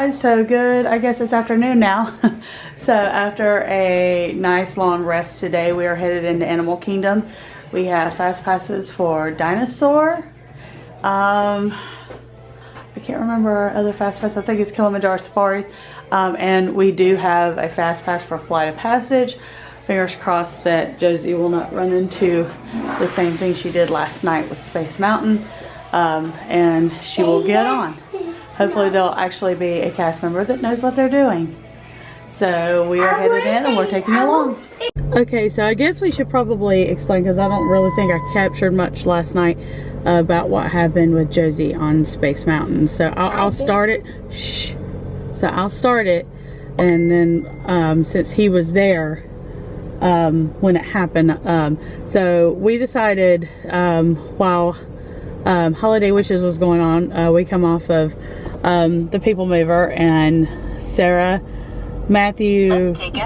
guys, so good. I guess it's afternoon now. So after a nice long rest today, we are headed into Animal Kingdom. We have fast passes for Dinosaur. I can't remember our other fast pass. I think it's Kilimanjaro Safaris. And we do have a fast pass for Flight of Passage. Fingers crossed that Josie will not run into the same thing she did last night with Space Mountain. And she will get on. Hopefully there'll actually be a cast member that knows what they're doing. So we are headed in and we're taking you along. Okay, so I guess we should probably explain, because I don't really think I captured much last night about what happened with Josie on Space Mountain. So I'll start it. Shh. So I'll start it, and then since he was there when it happened, so we decided while Holiday Wishes was going on, we come off of the People Mover, and Sarah, Matthew,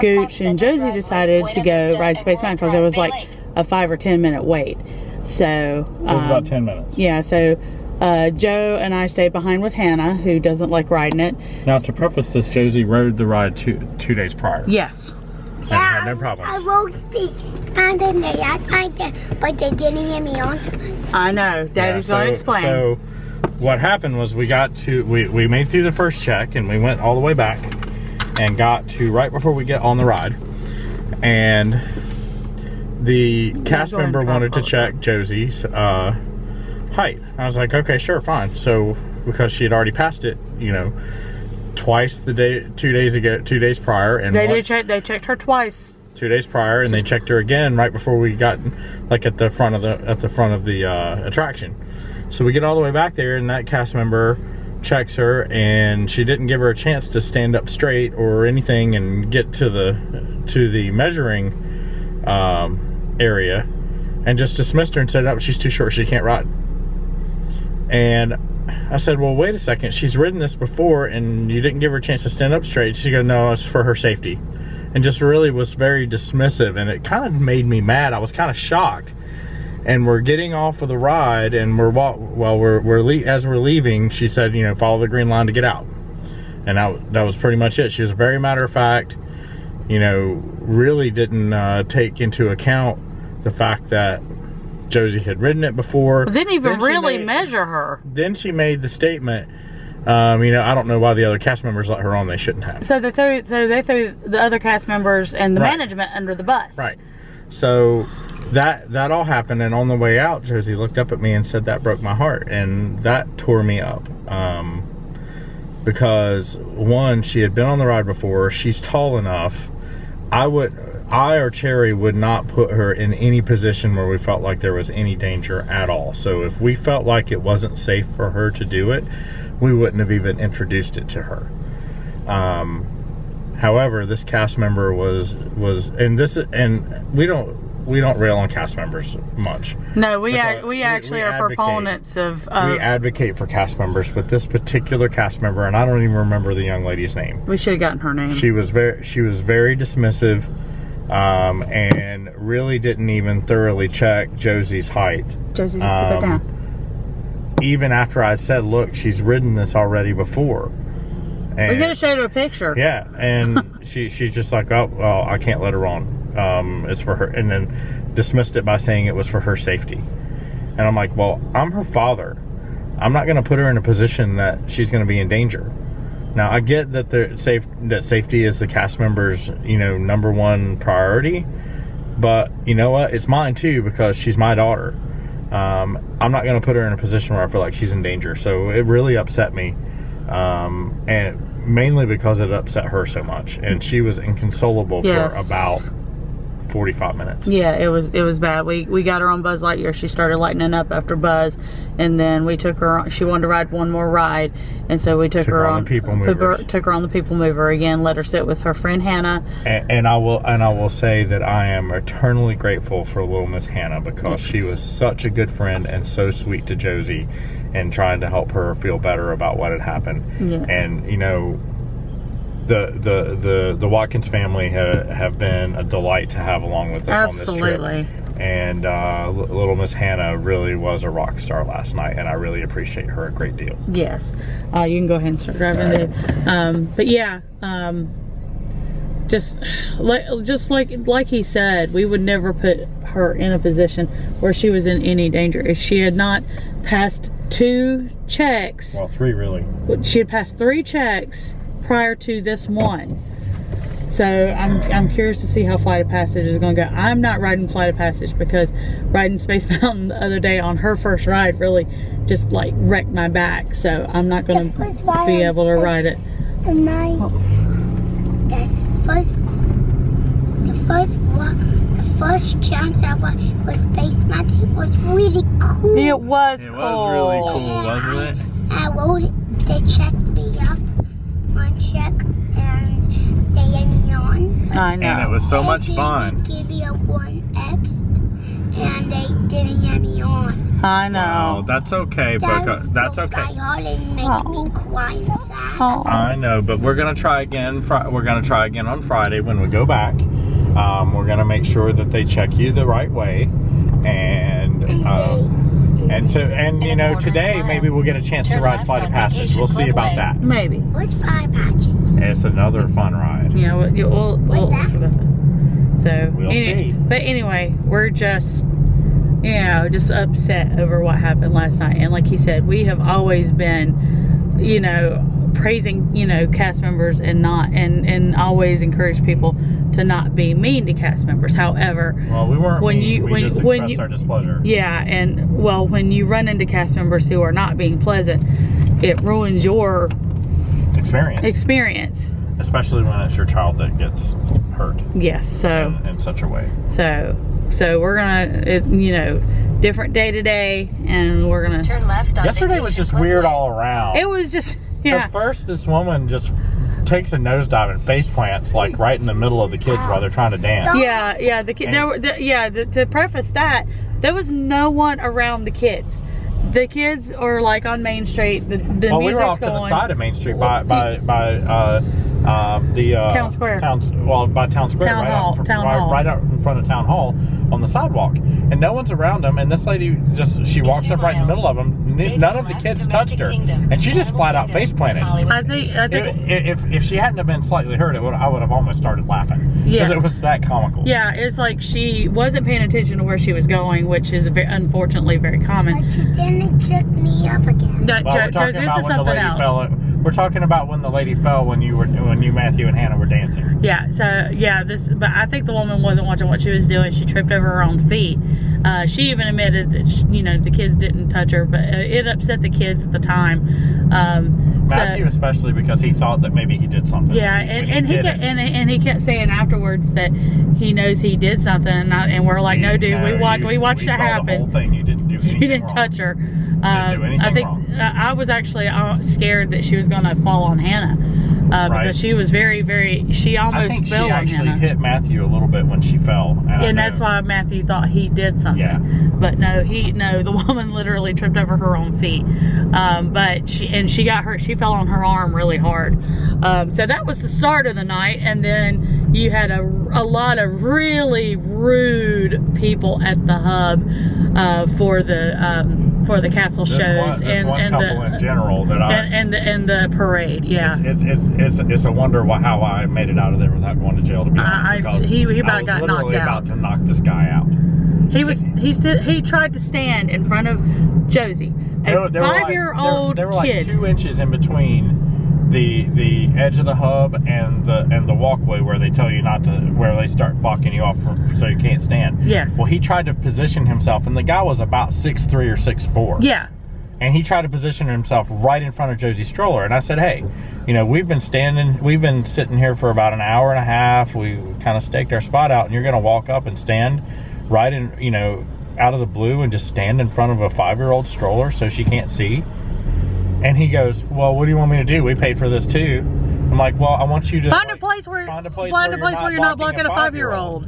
Gooch, and Josie decided to go ride Space Mountain because there was like a 5 or 10 minute wait. So it was about 10 minutes. Yeah, so Joe and I stayed behind with Hannah, who doesn't like riding it. Now, to preface this, Josie rode the ride two days prior. Yes. And had no problems. I won't speak. And then they act like that, but they didn't hear me on tonight. I know. Daddy's going to explain. So what happened was we made through the first check, and we went all the way back and got to right before we get on the ride. And the cast member wanted to check Josie's height. I was like, okay, sure, fine. So because she had already passed it, you know, twice 2 days prior, and they checked her twice 2 days prior, and they checked her again right before we got like at the front of the attraction. So we get all the way back there, and that cast member checks her, and she didn't give her a chance to stand up straight or anything and get to the measuring area, and just dismissed her and said, "Oh, she's too short, she can't ride." And I said, well, wait a second, she's ridden this before and you didn't give her a chance to stand up straight. She goes, no, it's for her safety. And just really was very dismissive, and it kind of made me mad. I was kind of shocked. And we're getting off of the ride, and as we're leaving, she said, you know, follow the green line to get out. And that was pretty much it. She was very matter of fact, you know, really didn't take into account the fact that Josie had ridden it before. Didn't even really measure her. Then she made the statement, you know, I don't know why the other cast members let her on. They shouldn't have. So they threw the other cast members and the management under the bus. Right. So that all happened, and on the way out, Josie looked up at me and said, that broke my heart, and that tore me up. Because one, she had been on the ride before. She's tall enough. I or Cherry would not put her in any position where we felt like there was any danger at all. So if we felt like it wasn't safe for her to do it, we wouldn't have even introduced it to her. However, this cast member was and we don't rail on cast members much. No, we actually are proponents of we advocate for cast members, but this particular cast member, and I don't even remember the young lady's name. We should have gotten her name. She was very dismissive. And really didn't even thoroughly check Josie's height. Josie, put that down. Even after I said, look, she's ridden this already before. And we could have showed her a picture. Yeah, and she's just like, oh, well, I can't let her on. It's for her. And then dismissed it by saying it was for her safety. And I'm like, well, I'm her father. I'm not going to put her in a position that she's going to be in danger. Now, I get that that safety is the cast member's, you know, #1 priority, but you know what? It's mine too, because she's my daughter. I'm not going to put her in a position where I feel like she's in danger. So it really upset me, and mainly because it upset her so much, and she was inconsolable for about 45 minutes. Yeah, it was bad. We got her on Buzz Lightyear. She started lightening up after Buzz, and then we took her. She wanted to ride one more ride, and so we took her on the People Mover. Took her on the People Mover again. Let her sit with her friend Hannah. And I will say that I am eternally grateful for little Miss Hannah, because she was such a good friend and so sweet to Josie, and trying to help her feel better about what had happened. Yeah. And you know, the Watkins family have been a delight to have along with us on this trip. And little Miss Hannah really was a rock star last night, and I really appreciate her a great deal. Yes. You can go ahead and start driving. But yeah, just like he said, we would never put her in a position where she was in any danger. If she had not passed 2 checks, Well, 3 really. she had passed 3 checks prior to this one. So I'm curious to see how Flight of Passage is going to go. I'm not riding Flight of Passage because riding Space Mountain the other day on her first ride really just like wrecked my back. So I'm not going to be able to ride it. The first chance I was Space Mountain was really cool. It was cool. It was really cool, wasn't it? I rode it. They checked me up. One check and they let me on. I know. And it was so much fun. They gave me a 1X and they didn't let me on. I know. Well, that's okay, but that's broke okay. my heart and make me cry inside. Oh. I know, but we're gonna try again. We're gonna try again on Friday when we go back. We're gonna make sure that they check you the right way, and you know, today maybe we'll get a chance to ride Flight of Passage. We'll see about that. Maybe. What's Flight of Passage? It's another fun ride. Yeah, we'll that? see about that. So We'll see. But anyway, we're just, you know, just upset over what happened last night. And like he said, we have always been, you know, praising, you know, cast members and always encourage people to not be mean to cast members. However, Well, we weren't mean. We just expressed you, our displeasure. yeah, and well, when you run into cast members who are not being pleasant, it ruins your experience. Especially when it's your child that gets hurt. Yes, so in such a way. So we're gonna, you know, different day today, and we're gonna turn left on Yesterday was just weird all around. It was just, yeah. Because first, this woman just takes a nosedive and face plants like right in the middle of the kids while they're trying to dance. Yeah. The kid. To preface that, there was no one around the kids. The kids are like on Main Street. The Well, we were off to the side of Main Street by the Town Square. By Town Square, Town Hall. right out in front of Town Hall on the sidewalk, and no one's around them. And this lady she walks up right in the middle of them. None of the kids touched her, and she just flat out face planted. I think If she hadn't have been slightly hurt, I would have almost started laughing because it was that comical. Yeah, it's like she wasn't paying attention to where she was going, which is unfortunately very common. But you didn't check me up again. Well, we're talking about when the lady fell. We're talking about when the lady fell when you, Matthew, and Hannah were dancing. Yeah. So yeah, but I think the woman wasn't watching what she was doing. She tripped over her own feet. She even admitted that the kids didn't touch her, but it upset the kids at the time. Matthew especially, because he thought that maybe he did something. Yeah, and he kept saying afterwards that he knows he did something, and we're like, no, dude, we watched it happen. The whole thing. You didn't do anything. You didn't wrong. touch her. Didn't do anything I think wrong. I was actually scared that she was going to fall on Hannah because she was very, very. She almost I think fell she on actually Hannah. hit Matthew a little bit when she fell, And that's why Matthew thought he did something. Yeah. But no, the woman literally tripped over her own feet. But she got hurt. She fell on her arm really hard. So that was the start of the night, and then you had a lot of really rude people at the hub for the castle shows and one couple in general that and the parade. Yeah. It's a wonder how I made it out of there without going to jail. To be honest, because he about got knocked out. About to knock this guy out. He tried to stand in front of Josie, a 5-year-old There were like kid. 2 inches in between the edge of the hub and the walkway where they tell you not to, where they start blocking you off so you can't stand. Yes. Well, he tried to position himself, and the guy was about 6'3" or 6'4". Yeah. And he tried to position himself right in front of Josie's stroller. And I said, hey, we've been sitting here for about an hour and a half. We kind of staked our spot out, and you're going to walk up and stand right in, out of the blue and just stand in front of a 5-year-old stroller so she can't see. And he goes, well, what do you want me to do? We paid for this too. I'm like, well, I want you to find a place where you're not blocking a 5-year-old.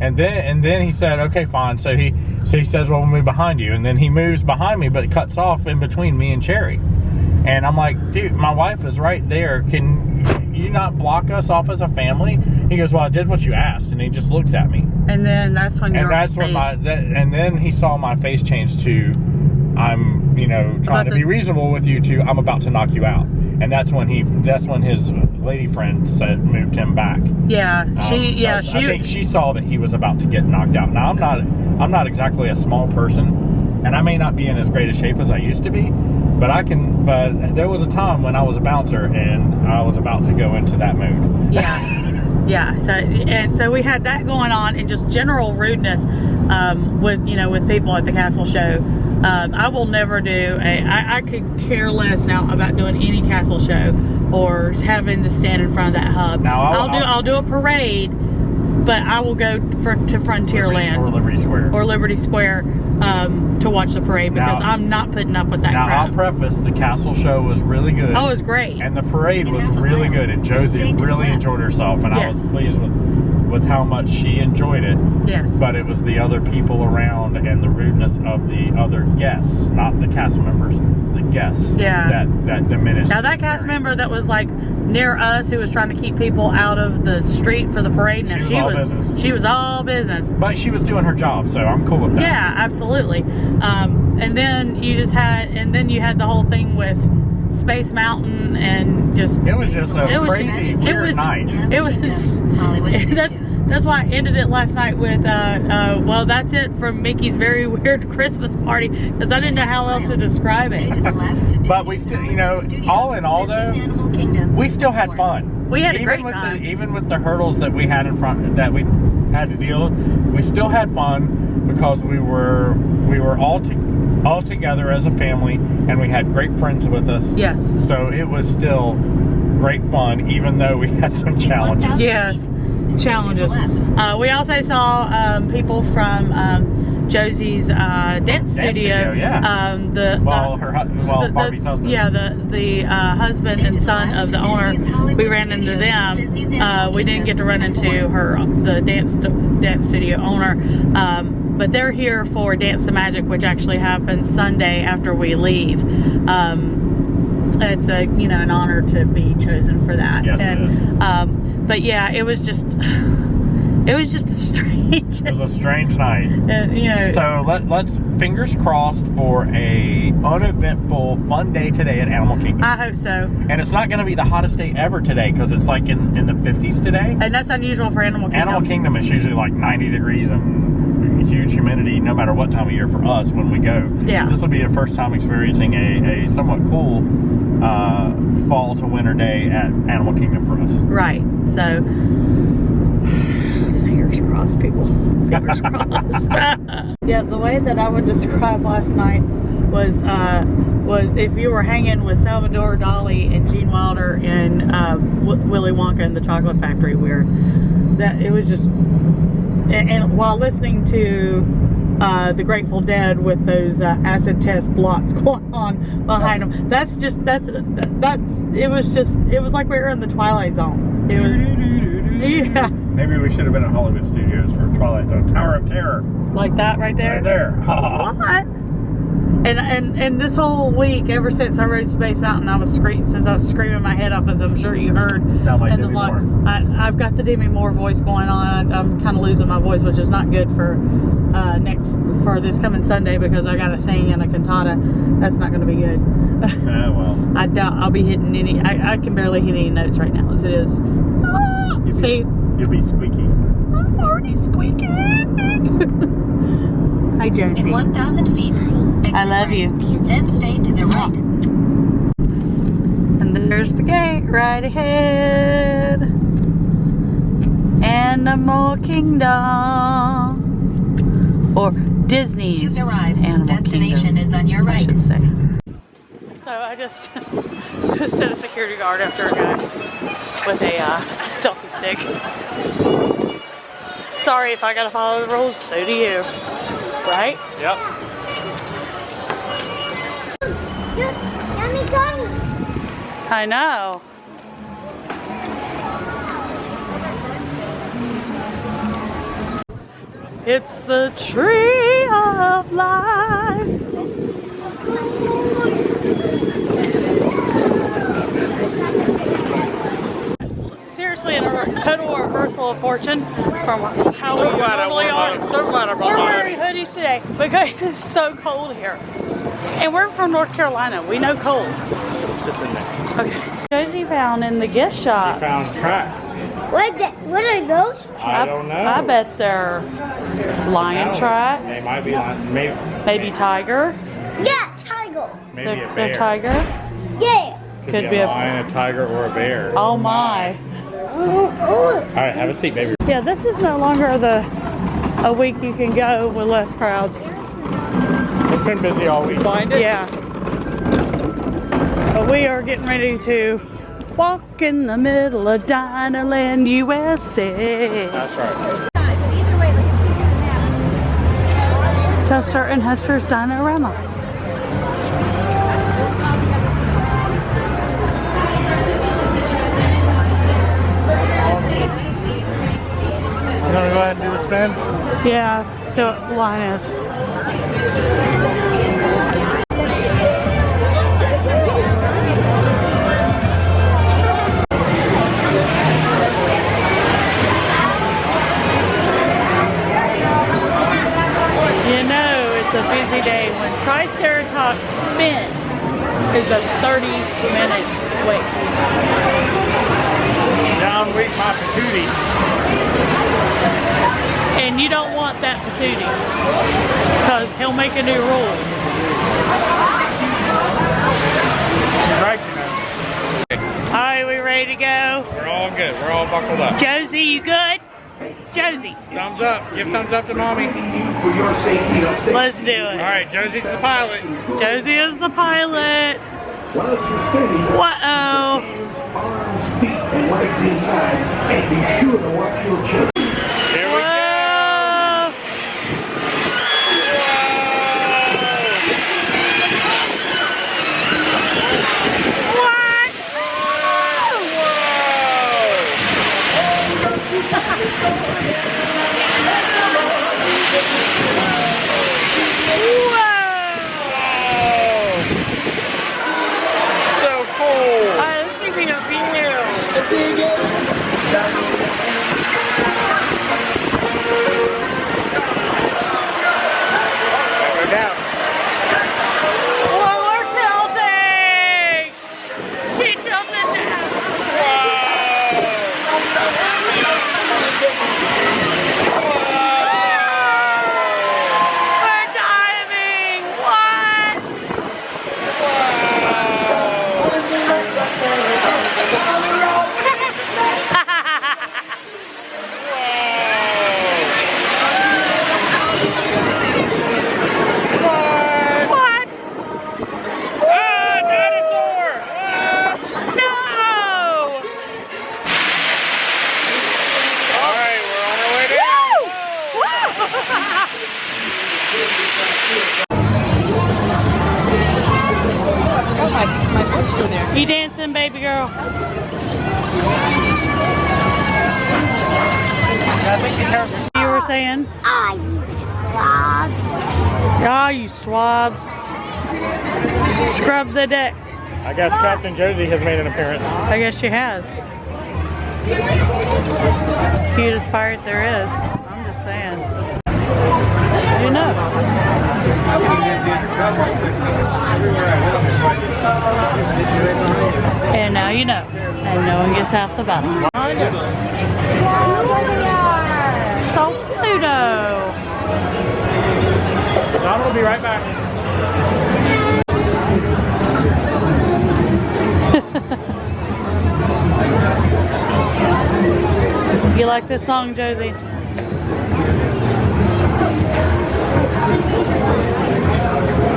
And then he said, okay, fine. So he says, well, we'll move behind you. And then he moves behind me, but cuts off in between me and Cherry. And I'm like, dude, my wife is right there. you not block us off as a family? He goes, well, I did what you asked, and he just looks at me. And then that's when and then he saw my face change to, I'm, you know, trying to be reasonable with you, to I'm about to knock you out. And that's when his lady friend moved him back. Yeah, I think she saw that he was about to get knocked out. Now I'm not exactly a small person, and I may not be in as great a shape as I used to be, but there was a time when I was a bouncer and I was about to go into that mood. Yeah. So we had that going on, and just general rudeness with people at the castle show. I will never do I could care less now about doing any castle show or having to stand in front of that hub. Now I'll do a parade, but I will go to Frontierland or Liberty Square to watch the parade, because I'm not putting up with that crap. Now I'll preface, the castle show was really good. Oh, it was great. And the parade was really good, and Josie really enjoyed herself, and I was pleased with how much she enjoyed it. Yes. But it was the other people around and the rudeness of the other guests, not the cast members, the guests. Yeah. That diminished. Now that cast member that was like near us, who was trying to keep people out of the street for the parade, now she was all business. But she was doing her job, so I'm cool with that. Yeah, absolutely. And then you had the whole thing with Space Mountain, and just it was just a crazy weird night. It was that's why I ended it last night with well, that's it from Mickey's Very Weird Christmas Party, because I didn't know how else to describe it. But we still, all in all though, we still had fun. We had a great time. Even with the hurdles that we had in front, that we had to deal with, we still had fun, because we were all together as a family, and we had great friends with us. Yes. So it was still great fun, even though we had some challenges. Yes, challenges. We also saw people from Josie's dance studio. Yeah. Barbie's husband. Yeah, the husband and son of the owner. We ran into them. We didn't get to run into the dance studio owner. But they're here for Dance the Magic, which actually happens Sunday after we leave. It's an honor to be chosen for that. Yes, it is. But yeah, it was just a strange. It was a strange night. So let's fingers crossed for a uneventful, fun day today at Animal Kingdom. I hope so. And it's not going to be the hottest day ever today, because it's like in the 50s today. And that's unusual for Animal Kingdom. Animal Kingdom is usually like 90 degrees and huge humidity no matter what time of year for us when we go. Yeah. This will be the first time experiencing a somewhat cool fall to winter day at Animal Kingdom for us. Right. So fingers crossed, people. Fingers crossed. Yeah, the way that I would describe last night was if you were hanging with Salvador Dali and Gene Wilder in Willy Wonka and the Chocolate Factory, where that it was just. And while listening to the Grateful Dead with those acid test blocks going on behind them, it was like we were in the Twilight Zone. It was, yeah. Maybe we should have been at Hollywood Studios for Twilight Zone. Tower of Terror. Like that right there? Right there. What? And this whole week, ever since I rode Space Mountain, I was screaming my head off, as I'm sure you heard. You sound like Demi Moore. I've got the Demi Moore voice going on. I'm kind of losing my voice, which is not good for this coming Sunday, because I got to sing in a cantata. That's not going to be good. Well. I doubt I'll be hitting any. I can barely hit any notes right now as it is. You'll be squeaky. I'm already squeaking. Hi, Josie. In 1,000 feet, I love right, you. Then stay to the right. And there's the gate right ahead. Animal Kingdom. Or Disney's You've arrived. Animal Destination Kingdom, is on your right. I should say. So I just set a security guard after a guy with a selfie stick. Sorry if I gotta follow the rules, so do you. Right? Yep. I know. It's the tree of life. actually in a total reversal of fortune from how we normally are. So glad I We're wearing hoodies today because it's so cold here. And we're from North Carolina. We know cold. Let's dip in there. Okay. Josie found in the gift shop. Found tracks. What are those? I don't know. I bet they're lion tracks. They might be lion. Maybe tiger. Yeah, tiger. Maybe a bear. They're tiger. Yeah. Could be a lion, a tiger, or a bear. Oh my. All right, have a seat, baby. Yeah, this is no longer a week you can go with less crowds. It's been busy all week. Find it? Yeah. But we are getting ready to walk in the middle of Dinoland, USA. That's right. Chester and Hester's Dinorama. You want to go ahead and do a spin? Yeah, so line is. You know it's a busy day when Triceratops spin is a 30-minute wait. Down week my patootie. And you don't want that patootie because he'll make a new rule. She's right, you know. Alright, we ready to go? We're all good. We're all buckled up. Josie, you good? It's Josie. Thumbs up. Give thumbs up to mommy. Let's do it. All right, Josie's the pilot. Josie is the pilot. While you're spinning, Uh-oh. hands, arms, feet, and legs inside, and be sure to watch your children. Here we go. What? So cool. Let's give me a view. We're down. Whoa, we're tilting! She's tilting down. We're diving! What? What? Ah, dinosaur! No! All right, we're on our way down. My books in there. You dancing, baby girl? You were saying? Ah, you swabs. Ah, you swabs. Scrub the deck. I guess Captain Josie has made an appearance. I guess she has. Cutest pirate there is. I'm just saying. You know. And now you know. And no one gets half the battle. It's all Pluto. Donald will be right back. You like this song, Josie?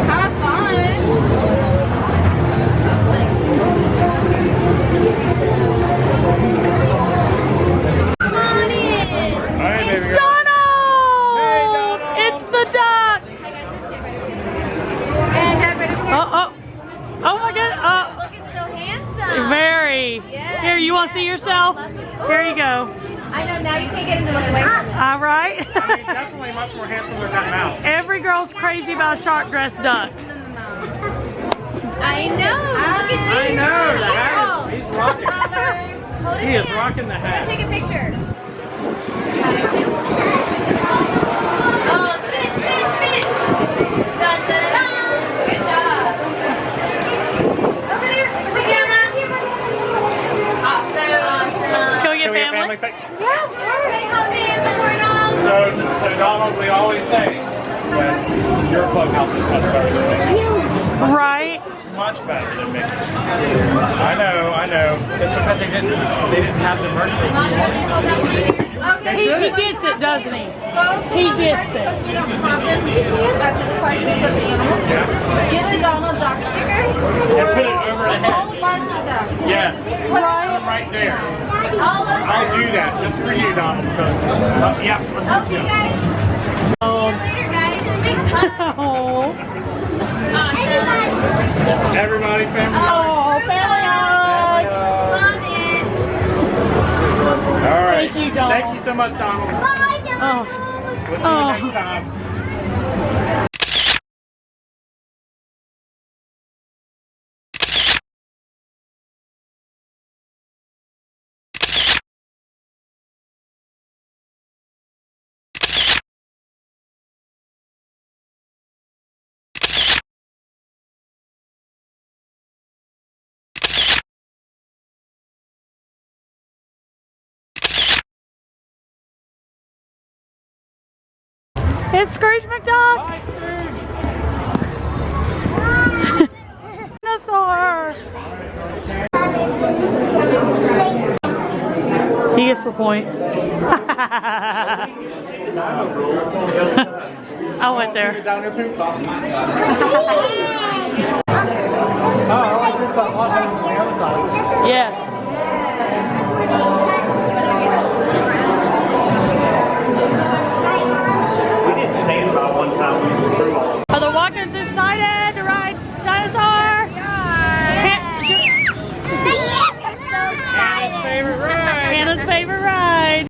Have fun. Come on in. All right, baby girl. Donald! Hey, Donald! It's the duck! And Dad, ready for Oh my god! Looking so handsome. Very. Yes, Here, you want to see yourself? Here you go. I know, now you can't get him to look away from me. All right. He's definitely much more handsome than that mouse. Every girl's crazy about a shark dressed duck. I know. Look at you. I know. You're a hero. He's rocking. Hold his He is hand. rocking the We're gonna hat. take a picture. Oh, spin, spin, spin. Dun, dun, dun. Good job. Over there. Take it around here. Awesome, awesome. Can we get Can we get family? family picture? Yeah, sure. Ready, hop in before Donald. So Donald, we always say that your clubhouse is much better than Mickey's. Right. Much better than Mickey's. I know. It's because they didn't have the merch that Mom, you hold wanted. that later. Okay. He gets it, doesn't he? Go to He one gets person it. because we don't have them at this part of the animals. Yeah. Get a Donald Duck sticker And or put it over the a whole head. bunch of them. Yes. Put them Right there. all over. I'll do that just for you, Donald. Because, yeah, let's go. Okay, guys. See you later, guys. Big hug. Oh. Awesome. Everybody, family. Oh, family hug. Love it. All right. Thank you, Donald. Thank you so much, Donald. Bye, Donald. We'll see you next time. It's Scrooge McDuck. Bye, Scrooge. Dinosaur. He gets the point. I went there. Yes. We didn't stand by one time. We just threw all. Are the walk-ins excited to ride Dinosaur? Yes, Favorite ride. Hannah's favorite ride.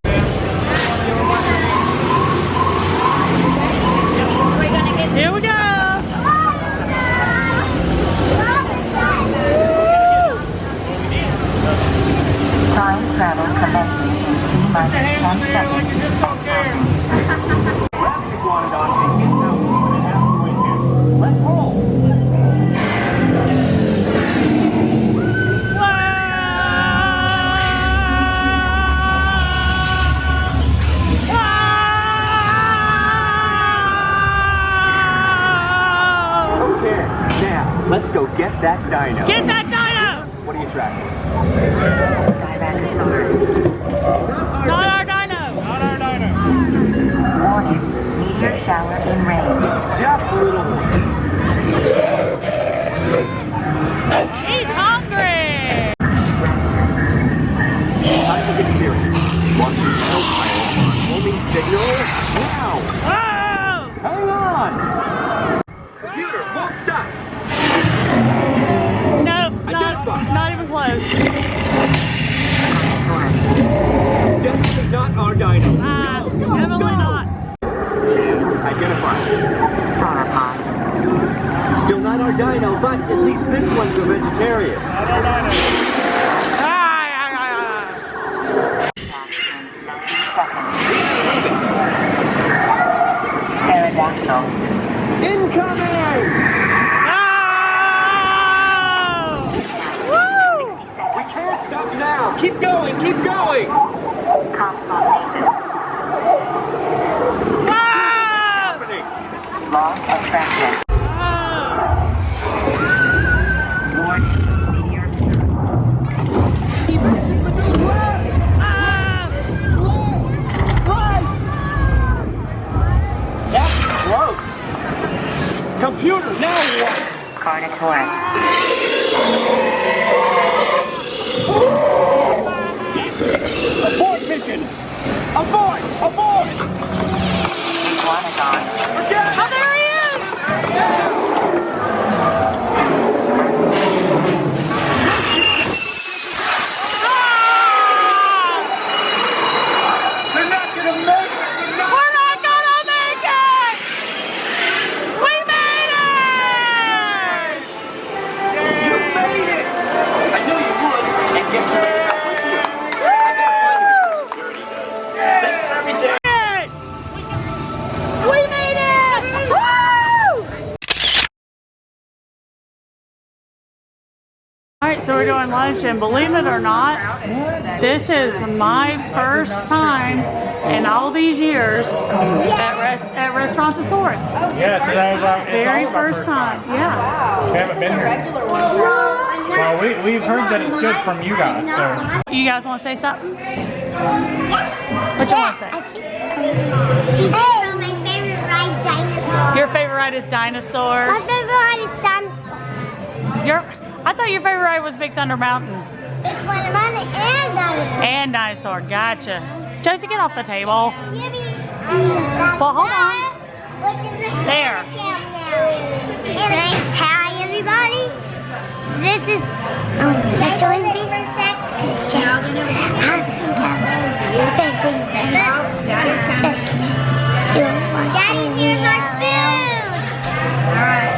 Here we go. Time travel commencing in T-minus 10 seconds. You just don't care. Let's roll. Okay, now let's go get that dino. Get that dino. What are you tracking? Not our dino. Not our dino. Warning, meteor shower in range. Just a little more. He's hungry. Time to get serious. Launching homing signal now. Oh! Hang on. Computer, full stop. No, not even close. Definitely not our dino. Definitely not. Identify. Still not our dino, but at least this one's a vegetarian. Not our dino. Pterodactyl. Incoming! We can't stop now. Keep going, keep going. Console Mavis. Happening. Loss of traction. Warning, meteor. That's close. Computer, now what? Carnotaurus. Abort mission! Abort! Abort! Iguanodon. Forget it! Oh, there he is! They're not gonna make it! We're not gonna make it! We made it! You made it! I knew you would! And guess who made it back with you? So we're doing lunch, and believe it or not, this is my first time in all these years at Restaurantosaurus. Yes, that was Very first time. Yeah. We haven't been here. Well, we've heard that it's good from you guys. So You guys want to say something? What you want to say? My favorite ride, dinosaur. Your favorite ride is Dinosaur. My favorite ride is dinosaur. I thought your favorite ride was Big Thunder Mountain. Big Thunder Mountain and dinosaur. And Dinosaur. Gotcha. Josie, get off the table. Well, hold on. There. Hi, everybody. This is the Soybean Daddy, here's our food. Alright.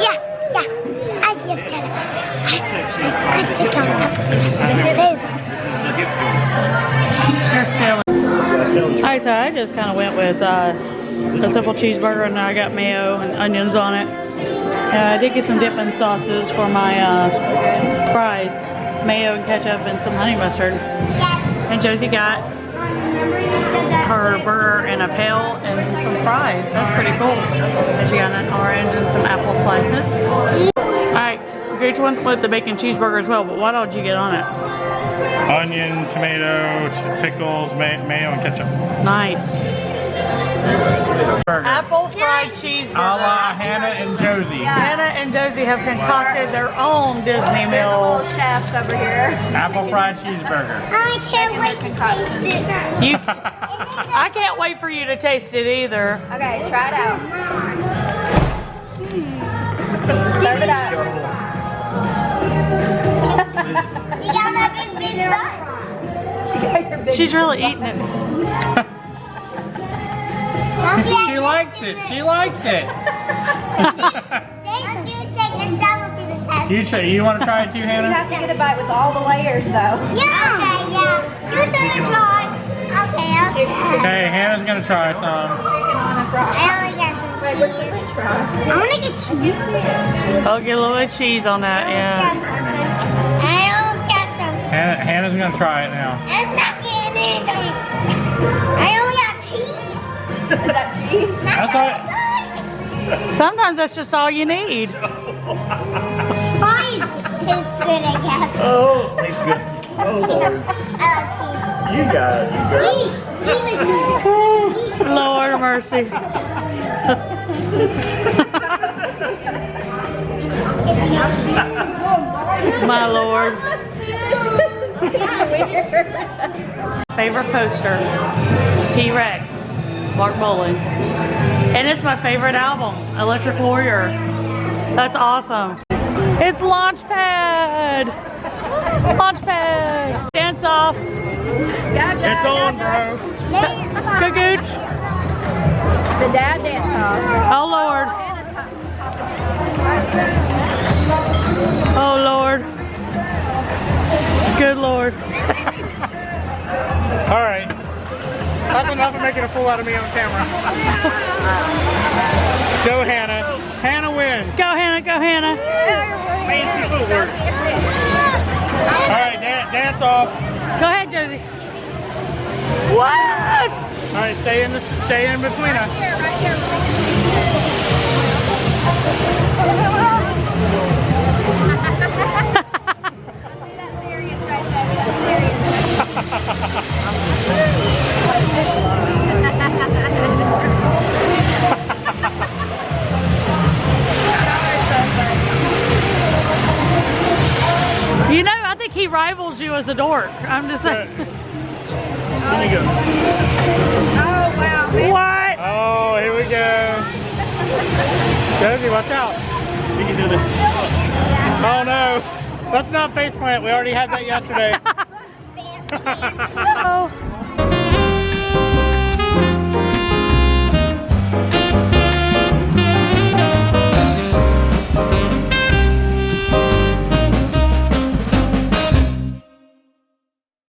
Yeah. I give to Alright, so I just kind of went with a simple cheeseburger, and now I got mayo and onions on it. I did get some dipping sauces for my fries, mayo and ketchup and some honey mustard. And Josie got her burger and a pail and some fries. That's pretty cool. And she got an orange and some apple slices. Alright, Gooch went with the bacon cheeseburger as well, but what all did you get on it? onion, tomato, pickles, mayo, and ketchup. Nice. Burger. Apple fried cheeseburger. A la Hannah and Josie. Hannah and Josie have concocted their own Disney meal. Chefs over here. Apple fried cheeseburger. I can't wait to taste it. I can't wait for you to taste it either. Okay, try it out. Serve it up. She got my big butt. She's really eating it. She likes it. She likes it. You want to try it too, You Hannah? have to get a bite with all the layers, though. Yeah. You're gonna try. Okay, I'll try. Okay, Hannah's gonna try some. I only got some cheese. I wanna get cheese. I'll get a little bit of cheese on that, yeah. I almost got some. Hannah's gonna try it now. I'm not getting it. I only got cheese. Is that cheese? That's all. Sometimes that's just all you need. Mine is good, I guess. Oh, he's good. Oh, Lord. I love You got it. You got it. cheese. Eat. Lord of mercy. My Lord. Favorite poster, T-Rex, Mark Bolan. And it's my favorite album, Electric Warrior. That's awesome. It's Launchpad! Launchpad! Dance off. It's on, bro. Gooch. The dad dance off. Oh Lord. Oh Lord. Good Lord. All right. That's enough of making a fool out of me on camera. Go, Hannah. Hannah wins. Go Hannah, go Hannah. Fancy footwork. All right, dance off. Go ahead, Josie. What? All right, stay in between us. Right here. You know, I think he rivals you as a dork. I'm just saying. Let me go. Oh, wow. What? Oh, here we go. Josie, watch out. You can do this. Oh no. Let's not faceplant. We already had that yesterday.